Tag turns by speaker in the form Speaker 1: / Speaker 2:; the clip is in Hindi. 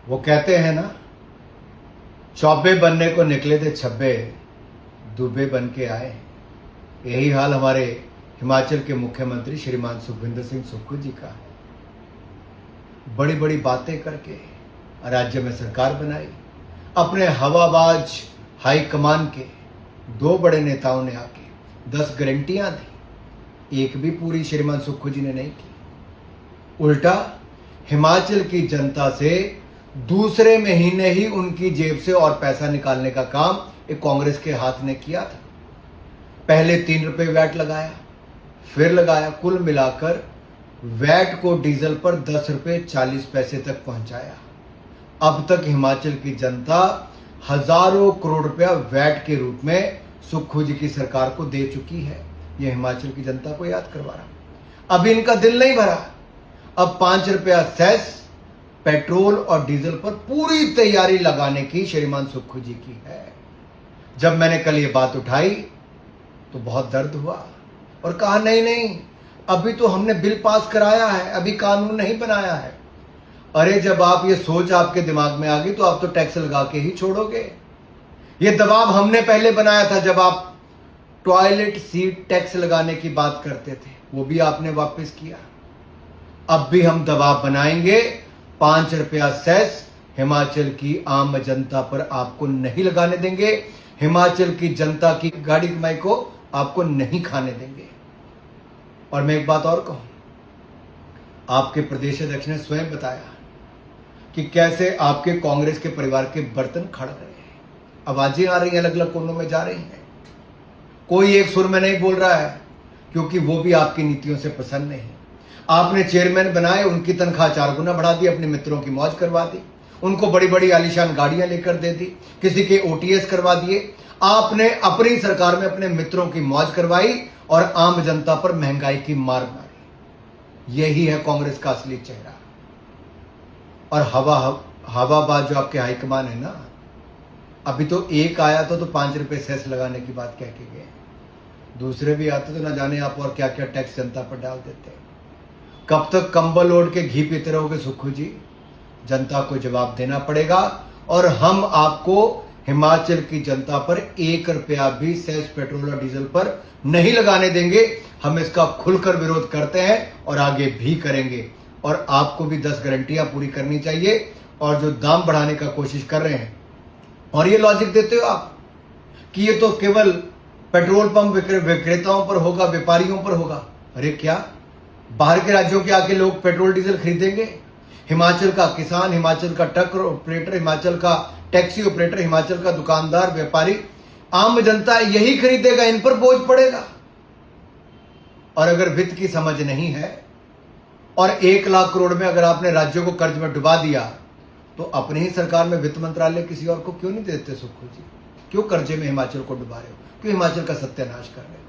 Speaker 1: वो कहते हैं ना, चौबे बनने को निकले थे छब्बे, दुबे बन के आए। यही हाल हमारे हिमाचल के मुख्यमंत्री श्रीमान सुखविंदर सिंह सुक्खू जी का है। बड़ी बड़ी बातें करके राज्य में सरकार बनाई। अपने हवाबाज हाईकमान के दो बड़े नेताओं ने आके 10 गारंटियां दी, एक भी पूरी श्रीमान सुक्खू जी ने नहीं की। उल्टा हिमाचल की जनता से दूसरे महीने ही उनकी जेब से और पैसा निकालने का काम एक कांग्रेस के हाथ ने किया था। पहले 3 रुपए वैट लगाया, फिर लगाया, कुल मिलाकर वैट को डीजल पर 10 रुपए 40 पैसे तक पहुंचाया। अब तक हिमाचल की जनता हजारों करोड़ रुपया वैट के रूप में सुक्खू जी की सरकार को दे चुकी है। यह हिमाचल की जनता को याद करवा रहा। अब इनका दिल नहीं भरा। अब 5 रुपया सेस पेट्रोल और डीजल पर पूरी तैयारी लगाने की श्रीमान सुक्खू जी की है। जब मैंने कल ये बात उठाई तो बहुत दर्द हुआ और कहा नहीं नहीं, अभी तो हमने बिल पास कराया है, अभी कानून नहीं बनाया है। अरे जब आप ये सोच आपके दिमाग में आ गई तो आप तो टैक्स लगा के ही छोड़ोगे। ये दबाव हमने पहले बनाया था जब आप टॉयलेट सीट टैक्स लगाने की बात करते थे, वो भी आपने वापस किया। अब भी हम दबाव बनाएंगे। 5 रुपया सेस हिमाचल की आम जनता पर आपको नहीं लगाने देंगे। हिमाचल की जनता की गाड़ी कमाई को आपको नहीं खाने देंगे। और मैं एक बात और कहूं, आपके प्रदेश अध्यक्ष ने स्वयं बताया कि कैसे आपके कांग्रेस के परिवार के बर्तन खड़ गए हैं। आवाजें आ रही हैं, अलग अलग कोनों में जा रही हैं। कोई एक सुर में नहीं बोल रहा है क्योंकि वो भी आपकी नीतियों से पसंद नहीं। आपने चेयरमैन बनाए, उनकी तनख्वाह 4 गुना बढ़ा दी, अपने मित्रों की मौज करवा दी, उनको बड़ी बड़ी आलीशान गाड़ियां लेकर दे दी, किसी के ओटीएस करवा दिए। आपने अपनी सरकार में अपने मित्रों की मौज करवाई और आम जनता पर महंगाई की मार मारी। यही है कांग्रेस का असली चेहरा। और हवाबाज जो आपके हाईकमान है ना, अभी तो एक आया तो 5 रुपए सेस लगाने की बात कह के गए, दूसरे भी आते तो ना जाने आप और क्या क्या टैक्स जनता पर डाल देते। कब तक कंबल ओढ़ के घी पीते रहोगे सुक्खू जी? जनता को जवाब देना पड़ेगा। और हम आपको हिमाचल की जनता पर 1 रुपया भी सेस पेट्रोल और डीजल पर नहीं लगाने देंगे। हम इसका खुलकर विरोध करते हैं और आगे भी करेंगे। और आपको भी 10 गारंटियां पूरी करनी चाहिए। और जो दाम बढ़ाने का कोशिश कर रहे हैं और ये लॉजिक देते हो आप कि ये तो केवल पेट्रोल पंप विक्रेताओं पर होगा, व्यापारियों पर होगा। अरे क्या बाहर के राज्यों के आके लोग पेट्रोल डीजल खरीदेंगे? हिमाचल का किसान, हिमाचल का ट्रक ऑपरेटर, हिमाचल का टैक्सी ऑपरेटर, हिमाचल का दुकानदार, व्यापारी, आम जनता यही खरीदेगा, इन पर बोझ पड़ेगा। और अगर वित्त की समझ नहीं है और 1 लाख करोड़ में अगर आपने राज्यों को कर्ज में डुबा दिया तो अपनी ही सरकार में वित्त मंत्रालय किसी और को क्यों नहीं देते सुक्खू जी? क्यों कर्जे में हिमाचल को डुबा रहे हो? क्यों हिमाचल का सत्यानाश कर रहे हो?